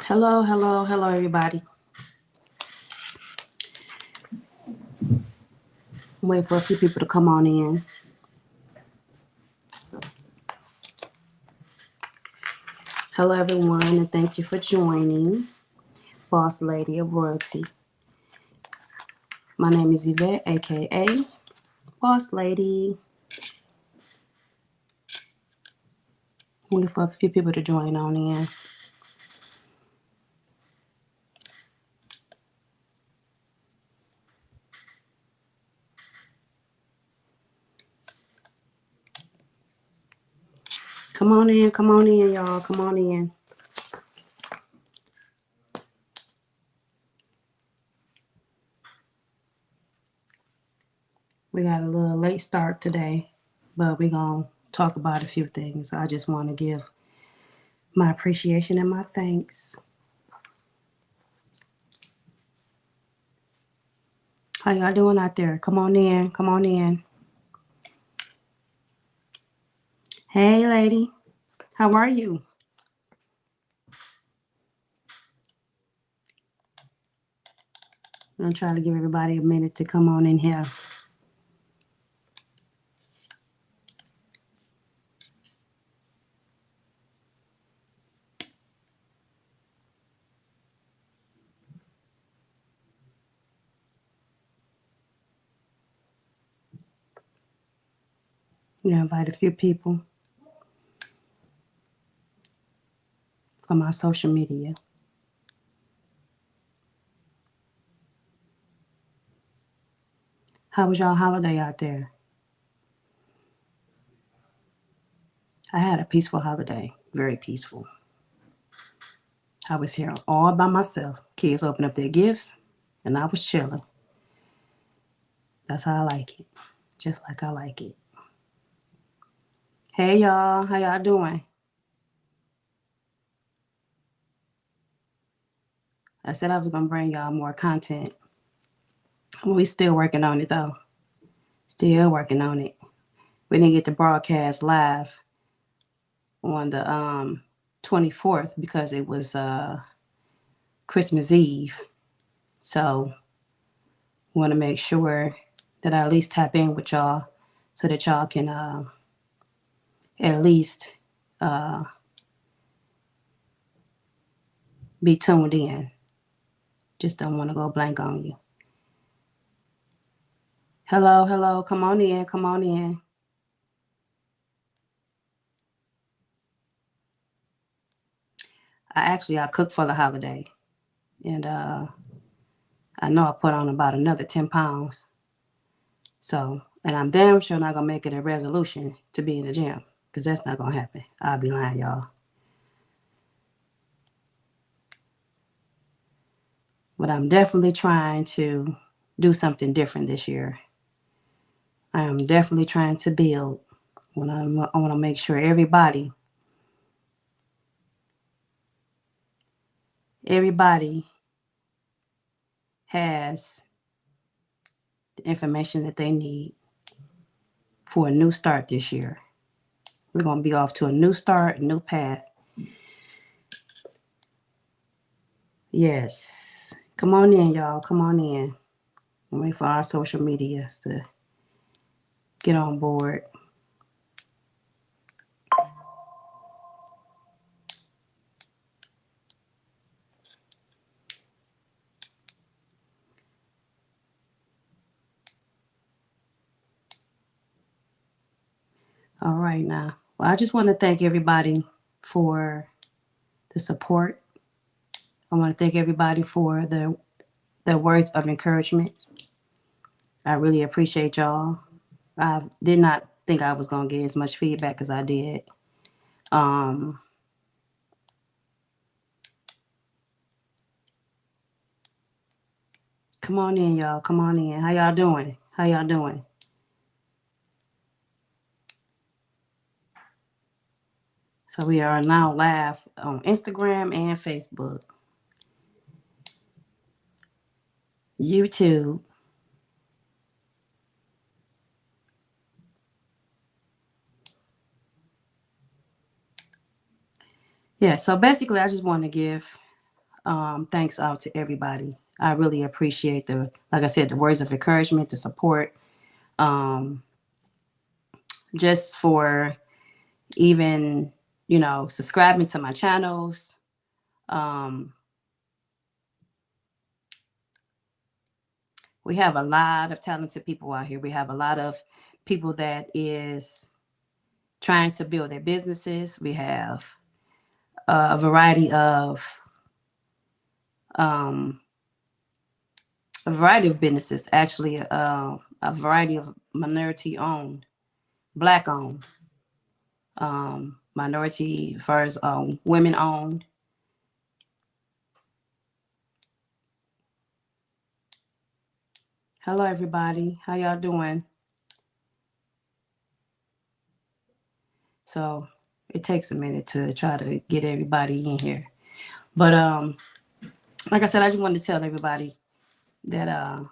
Hello, hello, hello, everybody. I'm waiting for a few people to come on in. Hello, everyone, and thank you for joining Boss Lady of Royalty. My name is Yvette, aka Boss Lady. I'm waiting for a few people to join on in. Come on in, y'all. Come on in. We got a little late start today, but we're going to talk about a few things. I just want to give my appreciation and my thanks. How y'all doing out there? Come on in. Come on in. Hey, lady. How are you? I'm trying to give everybody a minute to come on in here. Invite a few people from our social media. How was y'all holiday out there? I had a peaceful holiday, very peaceful. I was here all by myself. Kids opened up their gifts, and I was chilling. That's how I like it, just like I like it. Hey y'all, how y'all doing? I said I was gonna bring y'all more content. We still working on it though. Still working on it. We didn't get to broadcast live on the 24th because it was Christmas Eve. So want to make sure that I at least tap in with y'all so that y'all can at least be tuned in. Just don't want to go blank on you. Hello, hello. Come on in. Come on in. I cooked for the holiday, and I know I put on about another 10 pounds. So, and I'm damn sure not gonna make it a resolution to be in the gym because that's not gonna happen. I'll be lying, y'all. But I'm definitely trying to do something different this year. I am definitely trying to build. I want to make sure everybody has the information that they need for a new start this year. We're going to be off to a new start, a new path. Yes. Come on in, y'all. Come on in. I'm waiting for our social medias to get on board. All right, now. Well, I just want to thank everybody for the support. I want to thank everybody for the words of encouragement. I really appreciate y'all. I did not think I was going to get as much feedback as I did. Um, Come on in, y'all. Come on in. How y'all doing? How y'all doing? So we are now live on Instagram and Facebook, YouTube. Yeah, so basically I just want to give thanks out to everybody. I really appreciate like I said, the words of encouragement, the support, um, just for even, subscribing to my channels. Um, we have a lot of talented people out here. We have a lot of people that is trying to build their businesses. We have a variety of um, businesses, actually, a variety of minority owned, black owned, minority as far as women owned. Hello, everybody. How y'all doing? So it takes a minute to try to get everybody in here. But like I said, I just wanted to tell everybody that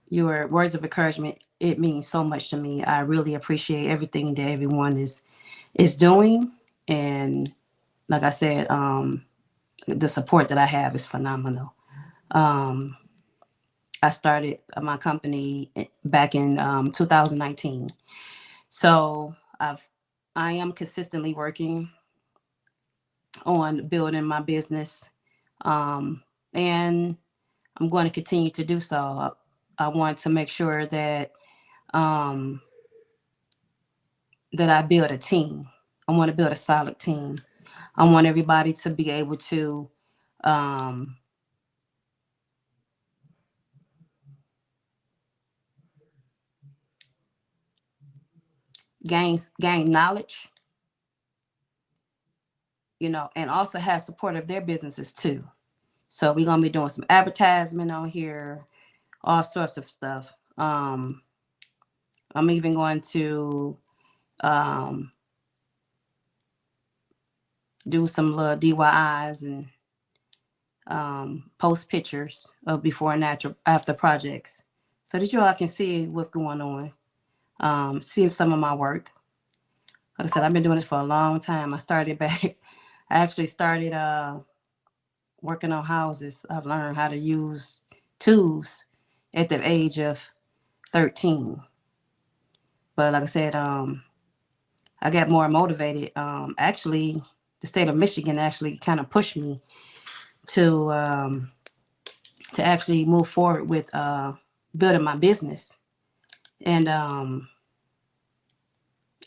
your words of encouragement, it means so much to me. I really appreciate everything that everyone is doing. And like I said, the support that I have is phenomenal. I started my company back in 2019. So I am consistently working on building my business, and I'm going to continue to do so. I want to make sure that that I build a team. I want to build a solid team. I want everybody to be able to gain knowledge, and also have support of their businesses too. So we're gonna be doing some advertisement on here, all sorts of stuff. I'm even going to do some little DIYs and post pictures of before and after projects, so that you all can see what's going on, see some of my work. Like I said, I've been doing this for a long time. I started back. I actually started working on houses. I've learned how to use tools at the age of 13. But like I said, I got more motivated. Actually, the state of Michigan actually kind of pushed me to actually move forward with building my business. And I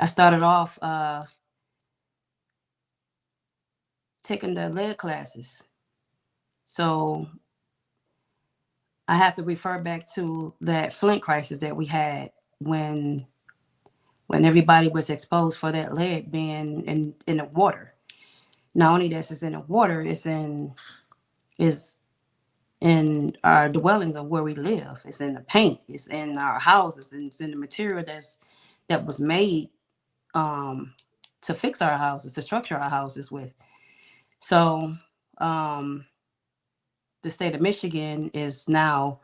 started off taking the lead classes. So I have to refer back to that Flint crisis that we had when everybody was exposed for that lead being in the water. Not only that it's in the water, it's in our dwellings of where we live. It's in the paint. It's in our houses. And it's in the material that was made to fix our houses, to structure our houses with. So the state of Michigan is now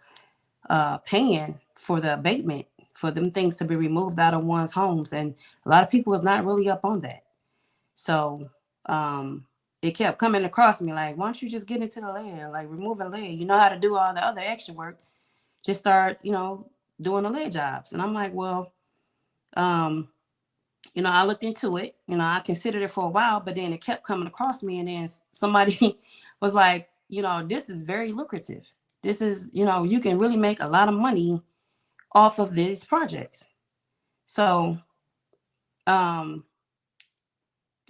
paying for the abatement for them things to be removed out of one's homes, and a lot of people is not really up on that. So it kept coming across me like, why don't you just get into the lead, like removing lead? You know how to do all the other extra work. Just start, doing the lead jobs. And I'm like, well, I looked into it. I considered it for a while, but then it kept coming across me. And then somebody was like, this is very lucrative. This is, you can really make a lot of money off of these projects. So I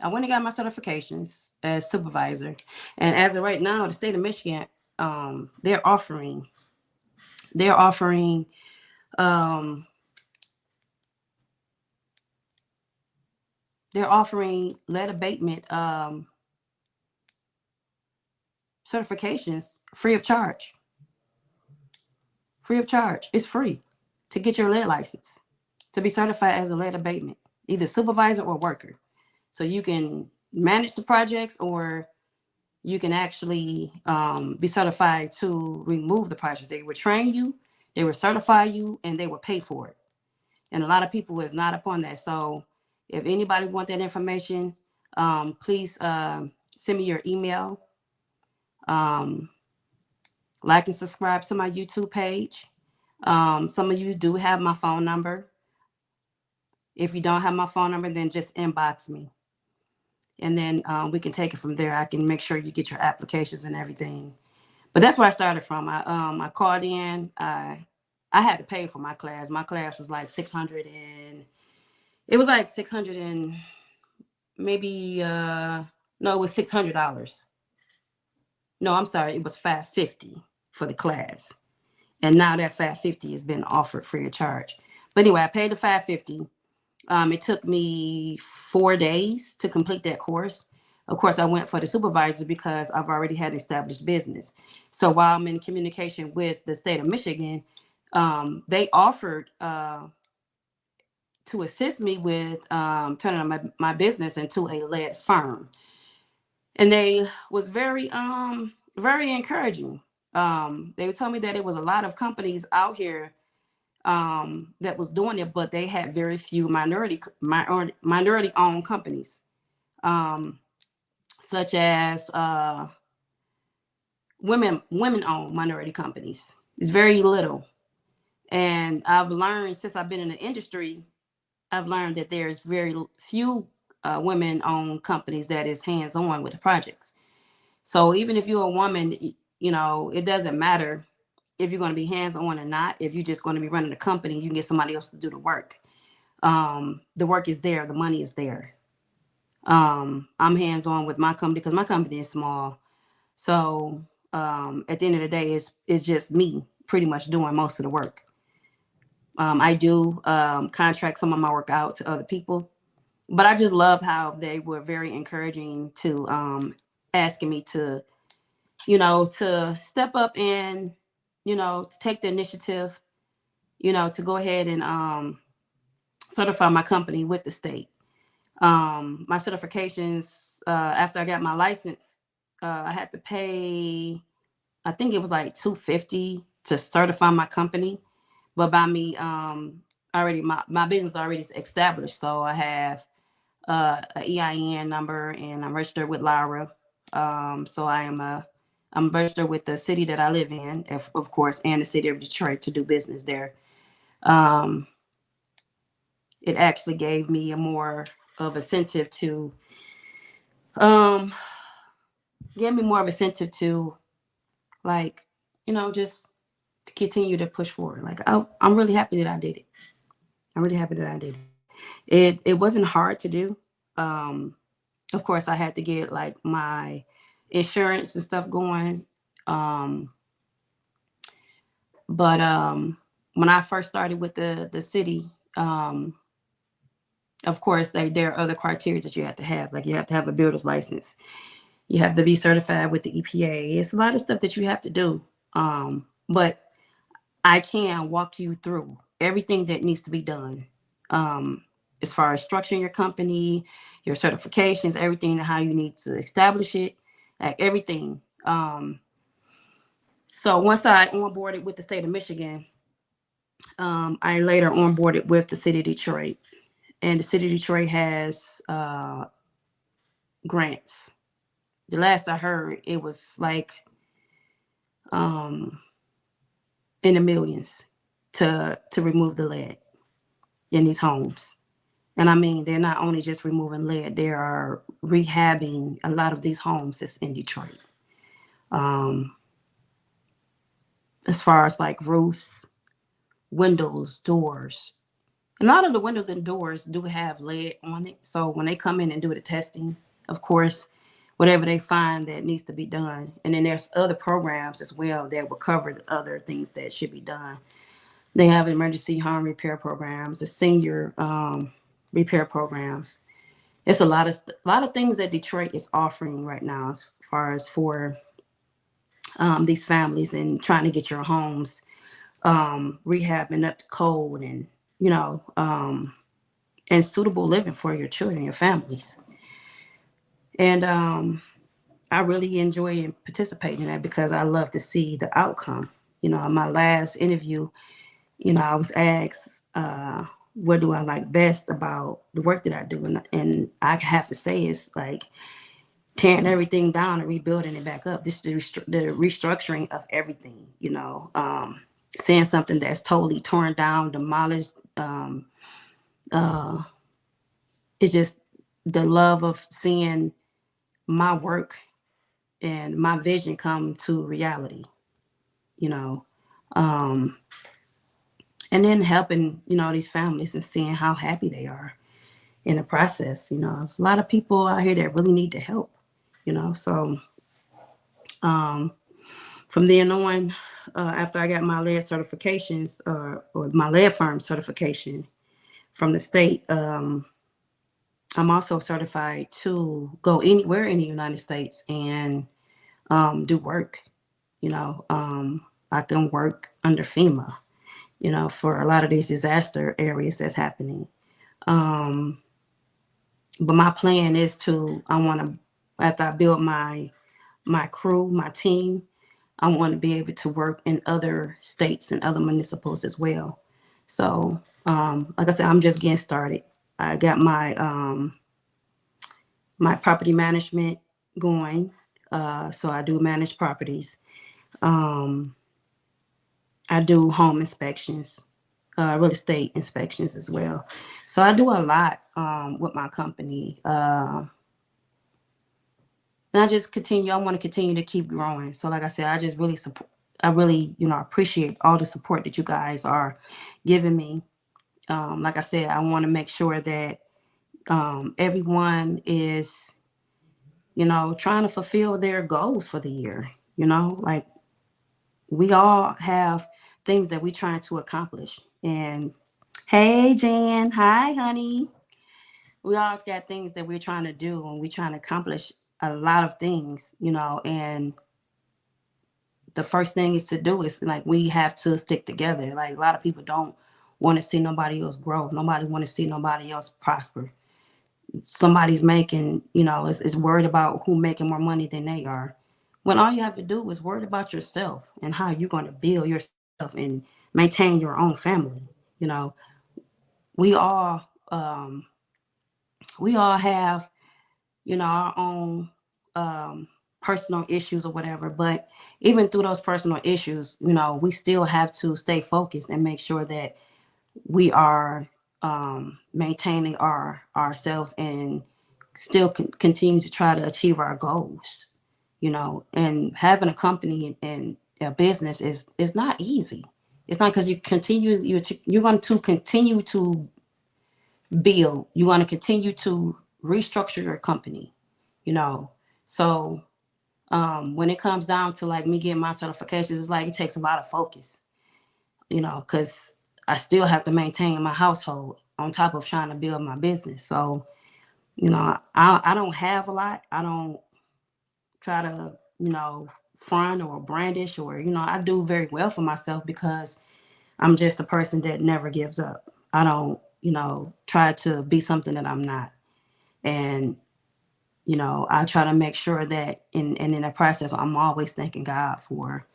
went and got my certifications as supervisor. And as of right now, the state of Michigan, they're offering lead abatement certifications free of charge. Free of charge. It's free to get your lead license, to be certified as a lead abatement, either supervisor or worker. So you can manage the projects, or you can actually be certified to remove the projects. They would train you, they would certify you, and they would pay for it. And a lot of people is not upon that. So if anybody want that information, please send me your email. Um, like and subscribe to my YouTube page. Some of you do have my phone number. If you don't have my phone number, then just inbox me. And then we can take it from there. I can make sure you get your applications and everything. But that's where I started from. I called in. I had to pay for my class. My class was like 600 and it was like 600 and maybe no, it was $600. No, I'm sorry, it was 550 for the class. And now that 550 has been offered free of charge. But anyway, I paid the 550. It took me 4 days to complete that course. Of course, I went for the supervisor because I've already had established business. So while I'm in communication with the state of Michigan, they offered to assist me with turning my business into a lead firm. And they was very encouraging. They told me that it was a lot of companies out here that was doing it, but they had very few minority owned companies, such as women owned minority companies. It's very little, and I've learned since I've been in the industry, I've learned that there's very few women owned companies that is hands on with the projects. So even if you're a woman, you know, it doesn't matter if you're going to be hands on or not. If you're just going to be running a company, you can get somebody else to do the work. The work is there, the money is there. I'm hands on with my company because my company is small. So at the end of the day, it's just me pretty much doing most of the work. I do contract some of my work out to other people, but I just love how they were very encouraging to asking me to, to step up and, to take the initiative, to go ahead and certify my company with the state. My certifications, after I got my license, I had to pay, I think it was like $250 to certify my company. But by me, already my business already established. So I have a EIN number and I'm registered with Lyra. So I'm registered with the city that I live in, of course, and the city of Detroit to do business there. It actually gave me a more of incentive to, gave me more of incentive to, like, just to continue to push forward. Like, I'm really happy that I did it. I'm really happy that I did it. It wasn't hard to do. Of course, I had to get like my insurance and stuff going. But when I first started with the city, of course, there are other criteria that you have to have. Like you have to have a builder's license. You have to be certified with the EPA. It's a lot of stuff that you have to do. But I can walk you through everything that needs to be done. As far as structuring your company, your certifications, everything, how you need to establish it, like everything. So once I onboarded with the state of Michigan, I later onboarded with the city of Detroit. And the city of Detroit has grants. The last I heard, it was like in the millions to remove the lead in these homes. And I mean, they're not only just removing lead, they are rehabbing a lot of these homes that's in Detroit. As far as like roofs, windows, doors. A lot of the windows and doors do have lead on it. So when they come in and do the testing, of course, whatever they find that needs to be done. And then there's other programs as well that will cover the other things that should be done. They have emergency home repair programs, the senior repair programs. It's a lot of things that Detroit is offering right now as far as for these families and trying to get your homes rehabbing up to code and and suitable living for your children, your families. And I really enjoy participating in that because I love to see the outcome. In my last interview, I was asked, what do I like best about the work that I do? And I have to say it's like tearing everything down and rebuilding it back up. This is the restructuring of everything, seeing something that's totally torn down, demolished. Uh, it's just the love of seeing my work and my vision come to reality, you know. Um, and then helping, these families and seeing how happy they are in the process. There's a lot of people out here that really need the help, So from then on, after I got my lead certifications, or my lead firm certification from the state, I'm also certified to go anywhere in the United States and do work. I can work under FEMA, for a lot of these disaster areas that's happening. But my plan is I want to, after I build my crew, my team, I want to be able to work in other states and other municipals as well. So, like I said, I'm just getting started. I got my property management going. So I do manage properties. I do home inspections, real estate inspections as well. So I do a lot with my company. And I just continue. I want to continue to keep growing. So, like I said, I just really support. I really, appreciate all the support that you guys are giving me. Like I said, I want to make sure that everyone is, trying to fulfill their goals for the year. Like we all have things that we're trying to accomplish. And hey, Jan, hi, honey. We all got things that we're trying to do, and we're trying to accomplish a lot of things, and the first thing is to do is like we have to stick together. Like a lot of people don't want to see nobody else grow. Nobody want to see nobody else prosper. Somebody's making, is worried about who making more money than they are. When all you have to do is worry about yourself and how you're going to build yourself and maintain your own family. You know, we all have, our own personal issues or whatever. But even through those personal issues, we still have to stay focused and make sure that we are maintaining ourselves and still continue to try to achieve our goals. And having a company and a business is not easy. It's not because you're going to continue to build. You're going to continue to restructure your company. So when it comes down to like me getting my certifications, it's like it takes a lot of focus, because I still have to maintain my household on top of trying to build my business. So, I don't have a lot. I don't try to, front or brandish or, I do very well for myself because I'm just a person that never gives up. I don't, try to be something that I'm not. And I try to make sure that in the process, I'm always thanking God for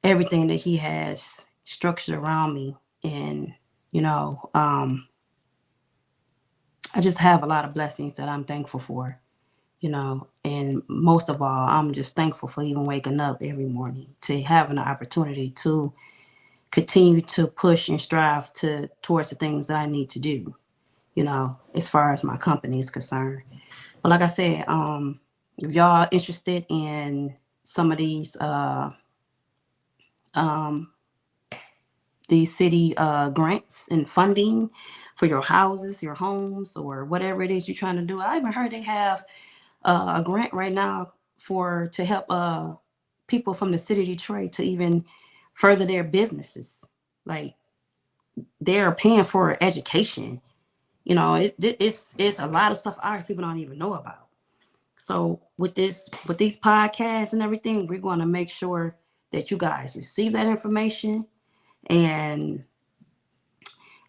everything that He has structured around me. And, I just have a lot of blessings that I'm thankful for, and most of all, I'm just thankful for even waking up every morning to having the opportunity to continue to push and strive towards the things that I need to do, as far as my company is concerned. But like I said, if y'all interested in some of these city grants and funding for your houses, your homes, or whatever it is you're trying to do, I even heard they have a grant right now to help people from the city of Detroit to even further their businesses. Like they're paying for education. It's a lot of stuff our people don't even know about. So with these podcasts and everything, we're going to make sure that you guys receive that information. And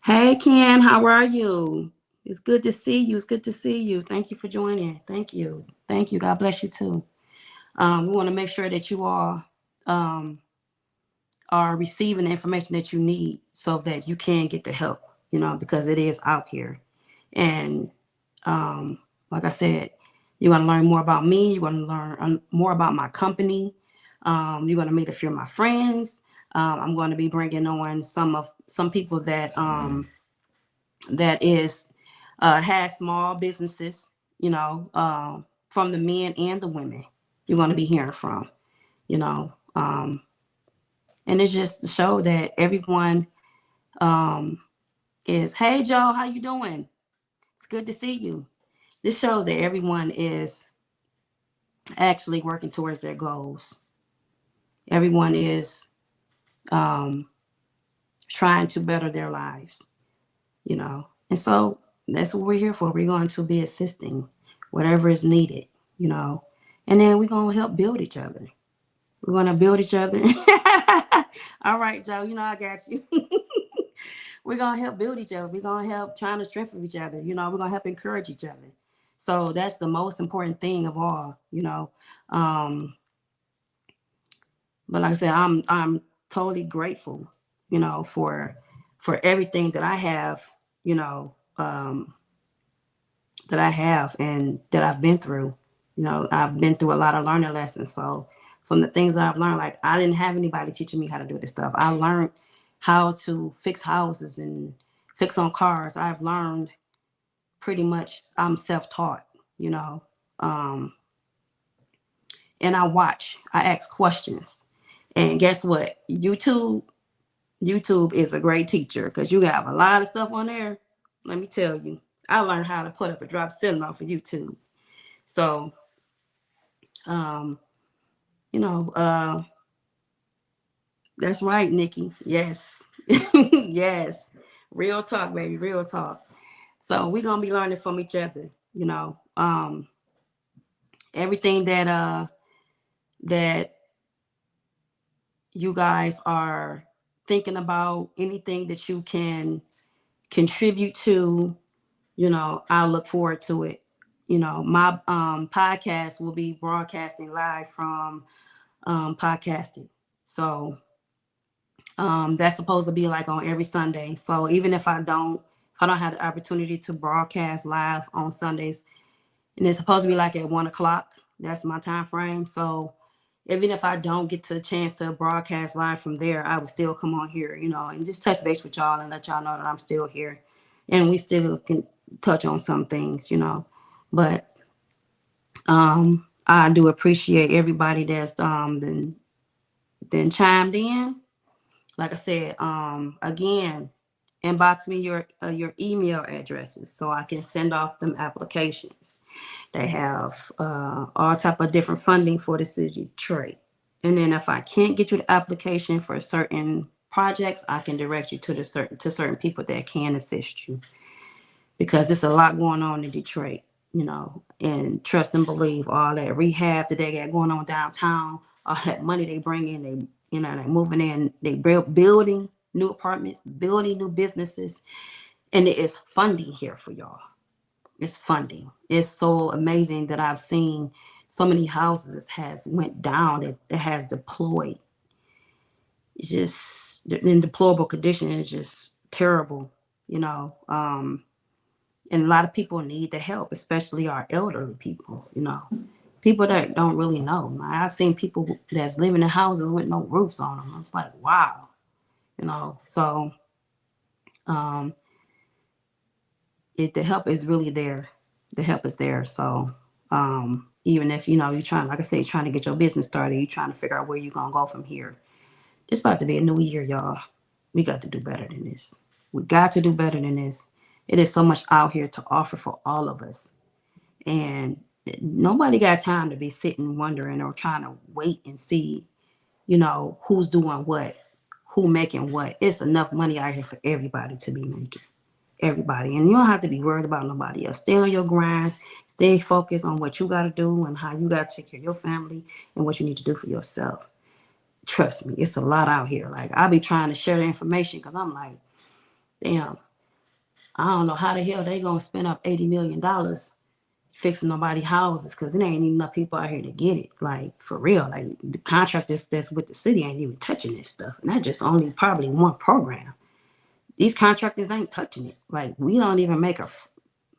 hey, Ken, how are you? It's good to see you. It's good to see you. Thank you for joining. Thank you. Thank you. God bless you too. We want to make sure that you all are receiving the information that you need so that you can get the help, because it is out here. And like I said, You're going to learn more about me. You're going to learn more about my company. You're going to meet a few of my friends. I'm going to be bringing on some people that is has small businesses, you know, from the men and the women. You're going to be hearing from, you know, and it's just to show that everyone is, hey Joe, how you doing? It's good to see you. This shows that everyone is actually working towards their goals. Everyone is trying to better their lives, you know. And so that's what we're here for. We're going to be assisting whatever is needed, you know. And then we're going to help build each other. We're going to build each other. All right, Joe, you know I got you. We're going to help build each other. We're going to help trying to strengthen each other. You know, we're going to help encourage each other. So that's the most important thing of all, you know. But like I said, I'm totally grateful, you know, for everything that I have, you know, that I have and that I've been through. You know, I've been through a lot of learning lessons. So from the things that I've learned, like I didn't have anybody teaching me how to do this stuff. I learned how to fix houses and fix on cars. I've learned pretty much I'm self-taught, you know. Um, and I watch, I ask questions. And guess what? YouTube is a great teacher because you have a lot of stuff on there. Let me tell you, I learned how to put up a drop ceiling off of YouTube. So, um, you know, that's right, Nikki. Yes, yes, real talk, baby, real talk. So we're gonna be learning from each other. You know, everything that you guys are thinking about, anything that you can contribute to, you know, I look forward to it. You know, my podcast will be broadcasting live from podcasting. So that's supposed to be like on every Sunday. So even if I don't have the opportunity to broadcast live on Sundays, and it's supposed to be like at 1 o'clock, that's my time frame. So even if I don't get to a chance to broadcast live from there, I would still come on here, you know, and just touch base with y'all and let y'all know that I'm still here, and we still can touch on some things, you know. But I do appreciate everybody that's then chimed in. Like I said, again, inbox me your email addresses so I can send off them applications. They have all type of different funding for the city of Detroit. And then if I can't get you the application for certain projects, I can direct you to certain people that can assist you, because there's a lot going on in Detroit, you know, and trust and believe all that rehab that they got going on downtown, all that money they bring in, they, you know, they're moving in, they building new apartments, building new businesses, and it is funding here for y'all. It's funding. It's so amazing that I've seen so many houses has went down. It has deployed. It's just in deplorable condition. It's just terrible, you know. And a lot of people need the help, especially our elderly people, you know, people that don't really know. I've seen people that's living in houses with no roofs on them. It's like, wow, you know. So the help is really there. The help is there. So even if, you know, you're trying, like I said, you're trying to get your business started, you're trying to figure out where you're going to go from here. It's about to be a new year, y'all. We got to do better than this. We got to do better than this. It is so much out here to offer for all of us. And nobody got time to be sitting wondering or trying to wait and see, you know, who's doing what, who making what. It's enough money out here for everybody to be making. Everybody. And you don't have to be worried about nobody else. Stay on your grind. Stay focused on what you got to do and how you got to take care of your family and what you need to do for yourself. Trust me, it's a lot out here. Like, I be trying to share the information because I'm like, damn, I don't know how the hell they going to spend up $80 million fixing nobody's houses, because it ain't enough people out here to get it. Like, for real. Like, the contractors that's with the city ain't even touching this stuff. And that's just only probably one program. These contractors ain't touching it. Like, we don't even make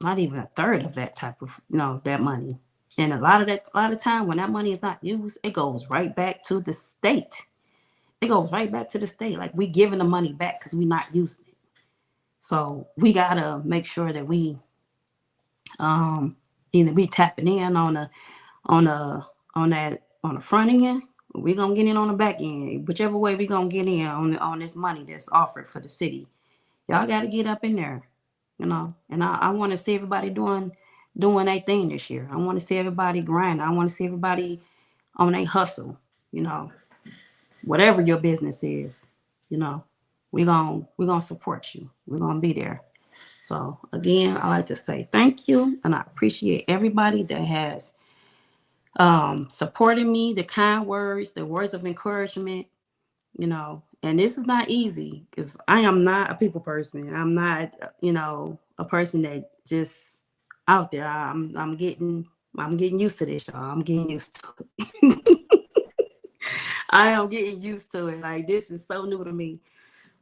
not even a third of that type of, you know, that money. And a lot of time when that money is not used, it goes right back to the state. It goes right back to the state. Like we giving the money back because we're not using it. So we gotta make sure that we either we tapping in on the on the front end. We gonna get in on the back end. Whichever way we gonna get in on this money that's offered for the city. Y'all gotta get up in there, you know. And I wanna see everybody doing their thing this year. I wanna see everybody grind. I wanna see everybody on a hustle, you know. Whatever your business is, you know, we gonna support you. We're gonna be there. So again, I like to say thank you, and I appreciate everybody that has supported me, the kind words, the words of encouragement, you know. And this is not easy because I am not a people person. I'm not, you know, a person that just out there. I'm getting used to this, y'all. I'm getting used to it. I am getting used to it. Like this is so new to me,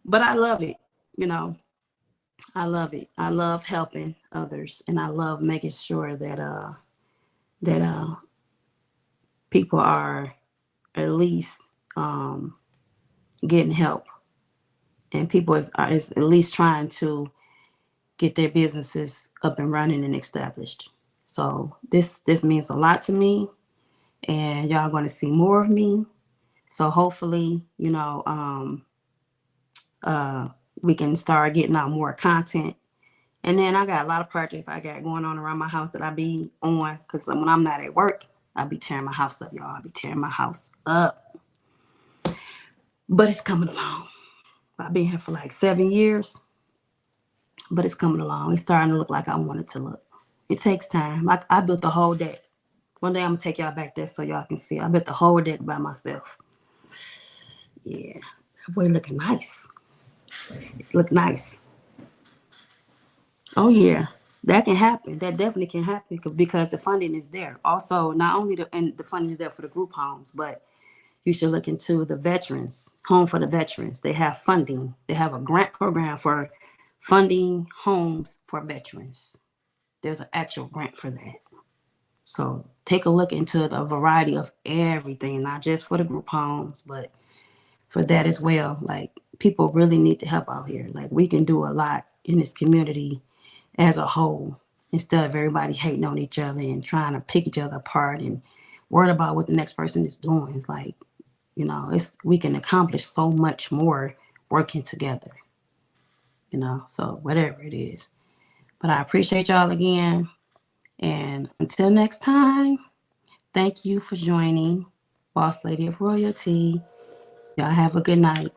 but I love it. You know, I love it. I love helping others, and I love making sure that people are at least getting help, and people is at least trying to get their businesses up and running and established. So this means a lot to me, and y'all going to see more of me. So hopefully, you know, we can start getting out more content. And then I got a lot of projects I got going on around my house that I be on because when I'm not at work, I be tearing my house up, y'all. I be tearing my house up, but it's coming along. I've been here for like 7 years, but it's coming along. It's starting to look like I want it to look. It takes time. I built the whole deck. One day I'm gonna take y'all back there so y'all can see. I built the whole deck by myself. Yeah, that boy looking nice. Look nice. Oh yeah, that can happen. That definitely can happen because the funding is there. Also, not only the funding is there for the group homes, but you should look into the veterans home for the veterans. They have funding. They have a grant program for funding homes for veterans. There's an actual grant for that. So take a look into a variety of everything, not just for the group homes, but for that as well. Like people really need to help out here. Like we can do a lot in this community as a whole instead of everybody hating on each other and trying to pick each other apart and worried about what the next person is doing. It's like, you know, it's we can accomplish so much more working together, you know, so whatever it is. But I appreciate y'all again. And until next time, thank you for joining Boss Lady of Royalty. Y'all have a good night.